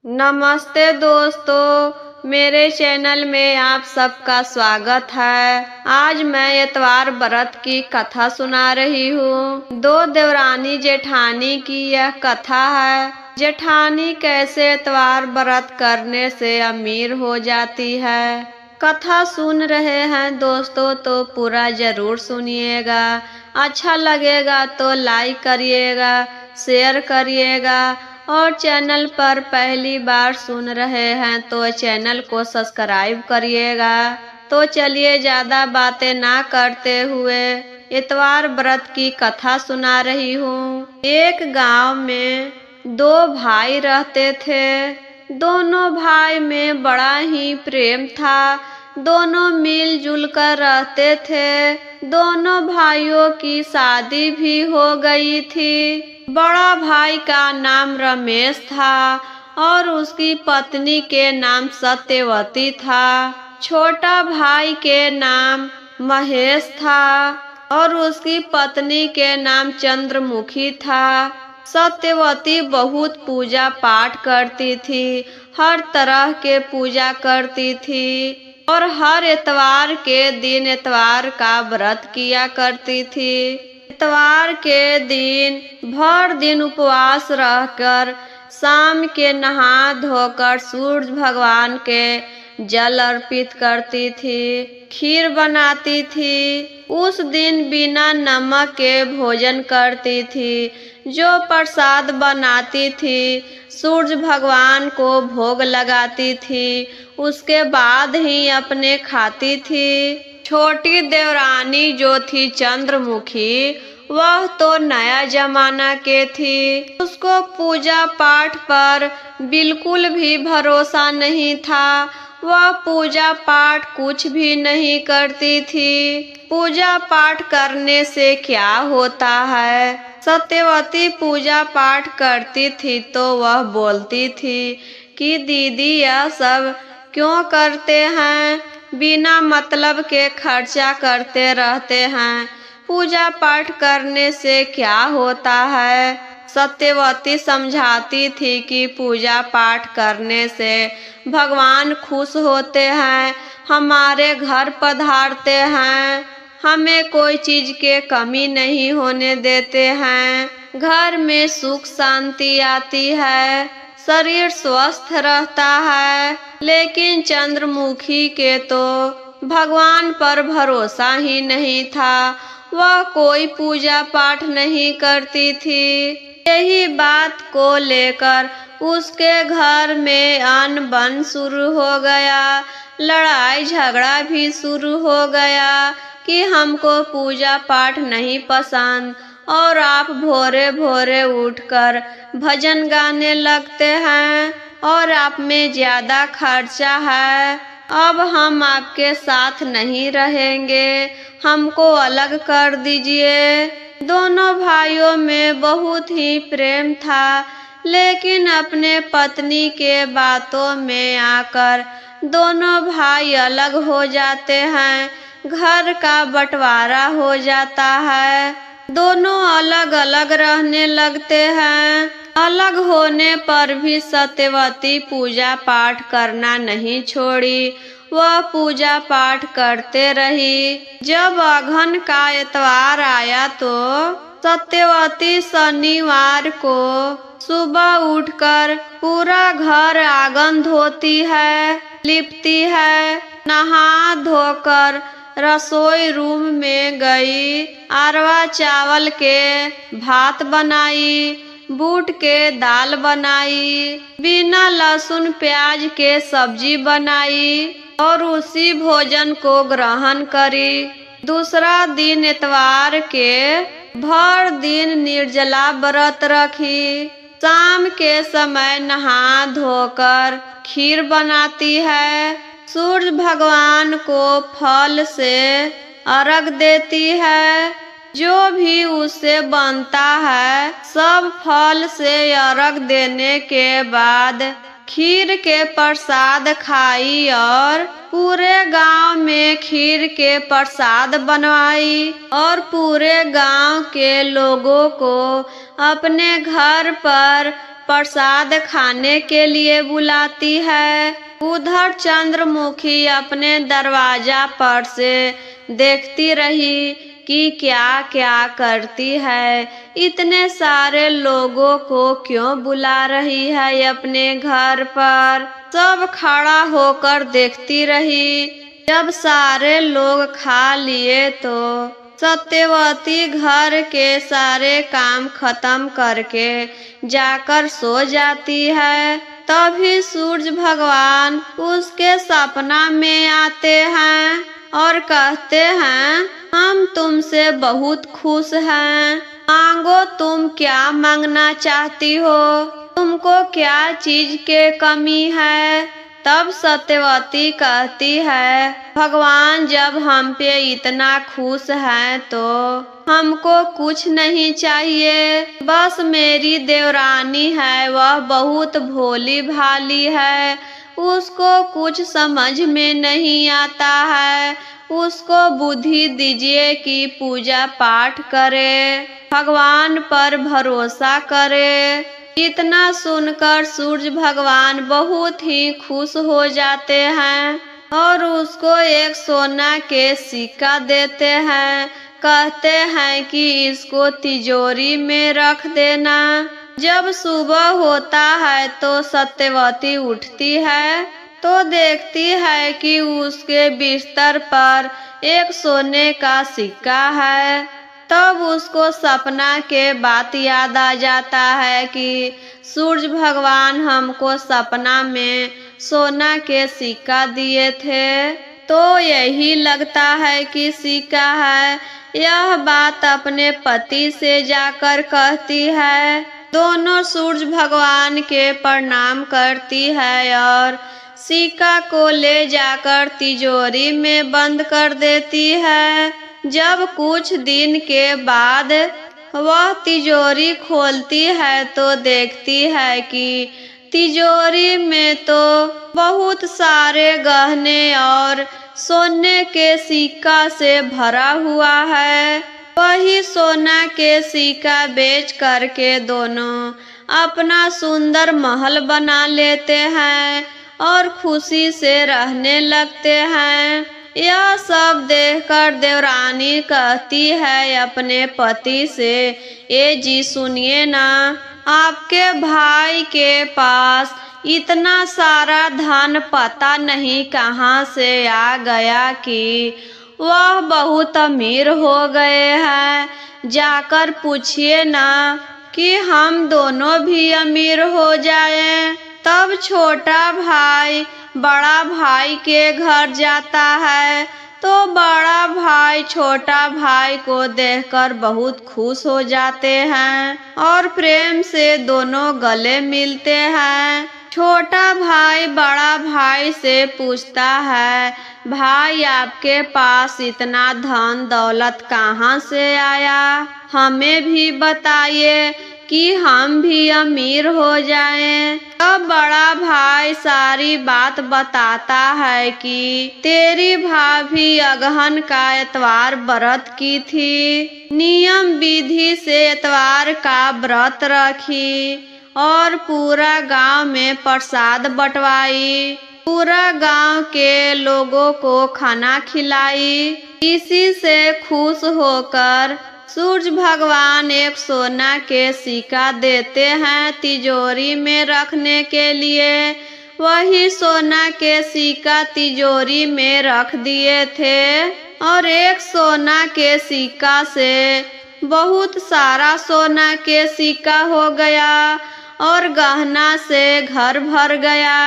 नमस्ते दोस्तों, मेरे चैनल में आप सबका स्वागत है। आज मैं इतवार व्रत की कथा सुना रही हूँ। दो देवरानी जेठानी की यह कथा है। जेठानी कैसे इतवार व्रत करने से अमीर हो जाती है। कथा सुन रहे हैं दोस्तों तो पूरा जरूर सुनिएगा। अच्छा लगेगा तो लाइक करिएगा, शेयर करिएगा और चैनल पर पहली बार सुन रहे हैं तो चैनल को सब्सक्राइब करिएगा। तो चलिए ज्यादा बातें ना करते हुए इतवार व्रत की कथा सुना रही हूँ। एक गांव में दो भाई रहते थे। दोनों भाई में बड़ा ही प्रेम था। दोनों मिलजुल कर रहते थे। दोनों भाइयों की शादी भी हो गई थी। बड़ा भाई का नाम रमेश था और उसकी पत्नी के नाम सत्यवती था। छोटा भाई के नाम महेश था और उसकी पत्नी के नाम चंद्रमुखी था। सत्यवती बहुत पूजा पाठ करती थी, हर तरह के पूजा करती थी और हर इतवार के दिन इतवार का व्रत किया करती थी। इतवार के दिन भर दिन उपवास रहकर शाम के नहा धोकर सूर्य भगवान के जल अर्पित करती थी, खीर बनाती थी। उस दिन बिना नमक के भोजन करती थी। जो प्रसाद बनाती थी सूर्य भगवान को भोग लगाती थी, उसके बाद ही अपने खाती थी। छोटी देवरानी जो थी चंद्रमुखी, वह तो नया जमाना के थी। उसको पूजा पाठ पर बिल्कुल भी भरोसा नहीं था। वह पूजा पाठ कुछ भी नहीं करती थी। पूजा पाठ करने से क्या होता है। सत्यवती पूजा पाठ करती थी तो वह बोलती थी कि दीदी यह सब क्यों करते हैं, बिना मतलब के खर्चा करते रहते हैं। पूजा पाठ करने से क्या होता है। सत्यवती समझाती थी कि पूजा पाठ करने से भगवान खुश होते हैं, हमारे घर पधारते हैं, हमें कोई चीज के कमी नहीं होने देते हैं, घर में सुख शांति आती है, शरीर स्वस्थ रहता है। लेकिन चंद्रमुखी के तो भगवान पर भरोसा ही नहीं था। वह कोई पूजा पाठ नहीं करती थी। यही बात को लेकर उसके घर में अनबन शुरू हो गया, लड़ाई झगड़ा भी शुरू हो गया कि हमको पूजा पाठ नहीं पसंद और आप भोरे भोरे उठकर भजन गाने लगते हैं और आप में ज्यादा खर्चा है। अब हम आपके साथ नहीं रहेंगे, हमको अलग कर दीजिए। दोनों भाइयों में बहुत ही प्रेम था, लेकिन अपने पत्नी के बातों में आकर दोनों भाई अलग हो जाते हैं। घर का बंटवारा हो जाता है। दोनों अलग अलग रहने लगते हैं। अलग होने पर भी सत्यवती पूजा पाठ करना नहीं छोड़ी। वह पूजा पाठ करते रही। जब अघन का इतवार आया तो सत्यवती शनिवार को सुबह उठकर पूरा घर आंगन धोती है, लिपती है, नहा धोकर रसोई रूम में गई, अरवा चावल के भात बनाई, बूट के दाल बनाई, बिना लहसुन प्याज के सब्जी बनाई और उसी भोजन को ग्रहण करी। दूसरा दिन इतवार के भर दिन निर्जला व्रत रखी। शाम के समय नहा धोकर खीर बनाती है, सूर्य भगवान को फल से अर्घ देती है। जो भी उससे बनता है सब फल से अर्घ देने के बाद खीर के प्रसाद खाई और पूरे गांव में खीर के प्रसाद बनवाई और पूरे गांव के लोगों को अपने घर पर प्रसाद खाने के लिए बुलाती है। उधर चंद्रमुखी अपने दरवाजा पर से देखती रही कि क्या क्या करती है, इतने सारे लोगों को क्यों बुला रही है अपने घर पर। सब खड़ा होकर देखती रही। जब सारे लोग खा लिए तो सत्यवती घर के सारे काम खत्म करके जाकर सो जाती है। तभी सूरज भगवान उसके सपना में आते हैं और कहते हैं, हम तुमसे बहुत खुश हैं, मांगो तुम क्या मांगना चाहती हो, तुमको क्या चीज के कमी है। तब सत्यवती कहती है, भगवान जब हम पे इतना खुश हैं तो हमको कुछ नहीं चाहिए, बस मेरी देवरानी है वह बहुत भोली भाली है, उसको कुछ समझ में नहीं आता है, उसको बुद्धि दीजिए कि पूजा पाठ करे, भगवान पर भरोसा करे। इतना सुनकर सूरज भगवान बहुत ही खुश हो जाते हैं और उसको एक सोना के सिक्का देते हैं। कहते हैं कि इसको तिजोरी में रख देना। जब सुबह होता है तो सत्यवती उठती है तो देखती है कि उसके बिस्तर पर एक सोने का सिक्का है। तब उसको सपना के बात याद आ जाता है कि सूरज भगवान हमको सपना में सोना के सिक्का दिए थे, तो यही लगता है कि सिक्का है। यह बात अपने पति से जाकर कहती है। दोनों सूरज भगवान के प्रणाम करती है और सिक्का को ले जाकर तिजोरी में बंद कर देती है। जब कुछ दिन के बाद वह तिजोरी खोलती है तो देखती है कि तिजोरी में तो बहुत सारे गहने और सोने के सिक्का से भरा हुआ है। वही सोना के सिक्का बेच करके दोनों अपना सुंदर महल बना लेते हैं और खुशी से रहने लगते हैं। यह सब देखकर देवरानी कहती है अपने पति से, ए जी सुनिए ना, आपके भाई के पास इतना सारा धन पता नहीं कहाँ से आ गया कि वह बहुत अमीर हो गए हैं। जाकर पूछिए ना कि हम दोनों भी अमीर हो जाएं। तब छोटा भाई बड़ा भाई के घर जाता है तो बड़ा भाई छोटा भाई को देखकर बहुत खुश हो जाते हैं और प्रेम से दोनों गले मिलते हैं। छोटा भाई बड़ा भाई से पूछता है, भाई आपके पास इतना धन दौलत कहाँ से आया, हमें भी बताइए कि हम भी अमीर हो जाएं। अब बड़ा भाई सारी बात बताता है कि तेरी भाभी अगहन का एतवार व्रत की थी, नियम विधि से एतवार का व्रत रखी और पूरा गांव में प्रसाद बंटवाई, पूरा गांव के लोगों को खाना खिलाई। इसी से खुश होकर सूरज भगवान एक सोना के सिक्का देते हैं तिजोरी में रखने के लिए। वही सोना के सिक्का तिजोरी में रख दिए थे और एक सोना के सिक्का से बहुत सारा सोना के सिक्का हो गया और गहना से घर भर गया।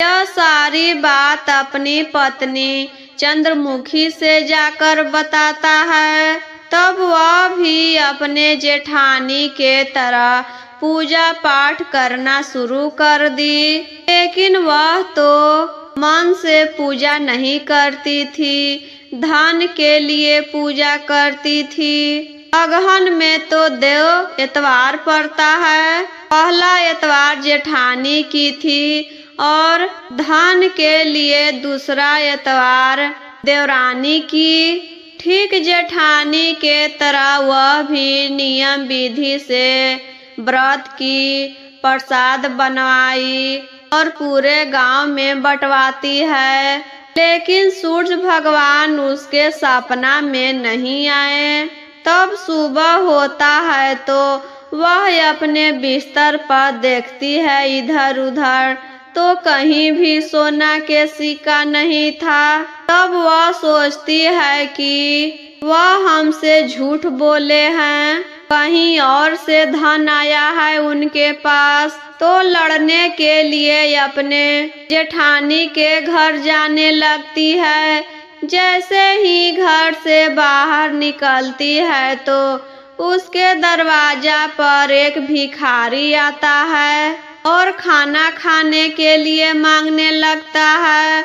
यह सारी बात अपनी पत्नी चंद्रमुखी से जाकर बताता है। तब वह भी अपने जेठानी के तरह पूजा पाठ करना शुरू कर दी, लेकिन वह तो मन से पूजा नहीं करती थी, धन के लिए पूजा करती थी। अगहन में तो देव एतवार पड़ता है, पहला एतवार जेठानी की थी और धन के लिए दूसरा एतवार देवरानी की। ठीक जेठानी के तरह वह भी नियम विधि से व्रत की, प्रसाद बनवाई और पूरे गांव में बंटवाती है। लेकिन सूरज भगवान उसके सपना में नहीं आए। तब सुबह होता है तो वह अपने बिस्तर पर देखती है इधर उधर, तो कहीं भी सोना के सिक्का नहीं था। तब वह सोचती है कि वह हमसे झूठ बोले हैं, कहीं और से धन आया है उनके पास। तो लड़ने के लिए अपने जेठानी के घर जाने लगती है। जैसे ही घर से बाहर निकलती है तो उसके दरवाजा पर एक भिखारी आता है और खाना खाने के लिए मांगने लगता है।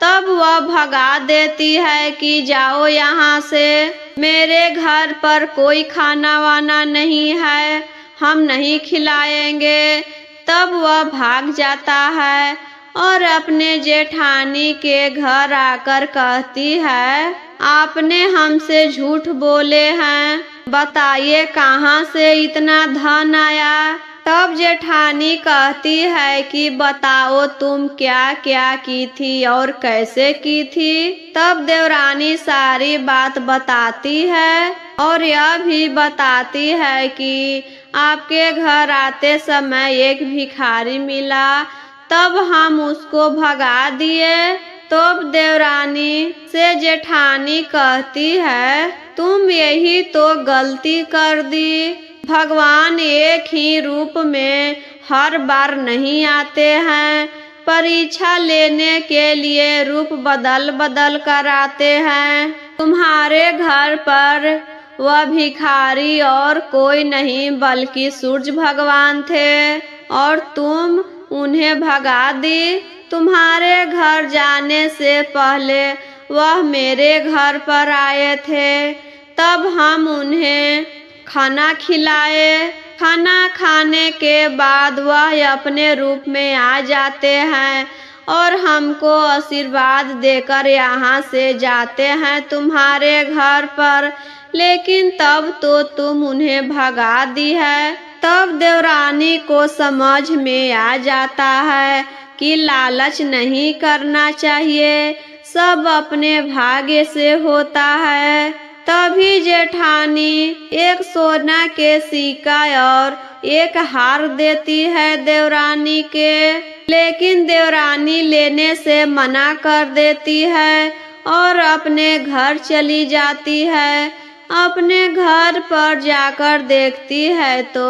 तब वह भगा देती है कि जाओ यहाँ से, मेरे घर पर कोई खाना वाना नहीं है, हम नहीं खिलाएंगे। तब वह भाग जाता है और अपने जेठानी के घर आकर कहती है, आपने हमसे झूठ बोले हैं, बताइए कहाँ से इतना धन आया। तब जेठानी कहती है कि बताओ तुम क्या क्या की थी और कैसे की थी। तब देवरानी सारी बात बताती है और यह भी बताती है कि आपके घर आते समय एक भिखारी मिला, तब हम उसको भगा दिए। तब देवरानी से जेठानी कहती है, तुम यही तो गलती कर दी। भगवान एक ही रूप में हर बार नहीं आते हैं, परीक्षा लेने के लिए रूप बदल बदल कर आते हैं। तुम्हारे घर पर वह भिखारी और कोई नहीं बल्कि सूरज भगवान थे और तुम उन्हें भगा दी। तुम्हारे घर जाने से पहले वह मेरे घर पर आए थे, तब हम उन्हें खाना खिलाए। खाना खाने के बाद वह अपने रूप में आ जाते हैं और हमको आशीर्वाद देकर यहाँ से जाते हैं तुम्हारे घर पर, लेकिन तब तो तुम उन्हें भगा दी है। तब देवरानी को समझ में आ जाता है कि लालच नहीं करना चाहिए, सब अपने भाग्य से होता है। तभी जेठानी एक सोना के सिक्का और एक हार देती है देवरानी के, लेकिन देवरानी लेने से मना कर देती है और अपने घर चली जाती है। अपने घर पर जाकर देखती है तो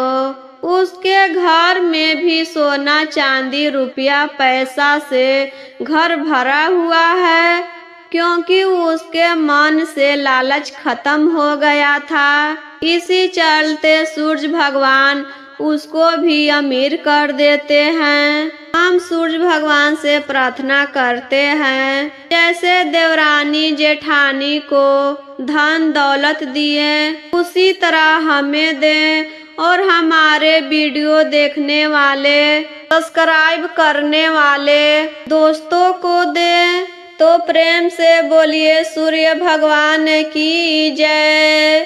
उसके घर में भी सोना चांदी रुपया पैसा से घर भरा हुआ है, क्योंकि उसके मन से लालच खत्म हो गया था। इसी चलते सूरज भगवान उसको भी अमीर कर देते हैं। हम सूरज भगवान से प्रार्थना करते हैं, जैसे देवरानी जेठानी को धन दौलत दिए उसी तरह हमें दें और हमारे वीडियो देखने वाले सब्सक्राइब करने वाले दोस्तों को दें। तो प्रेम से बोलिए सूर्य भगवान की जय।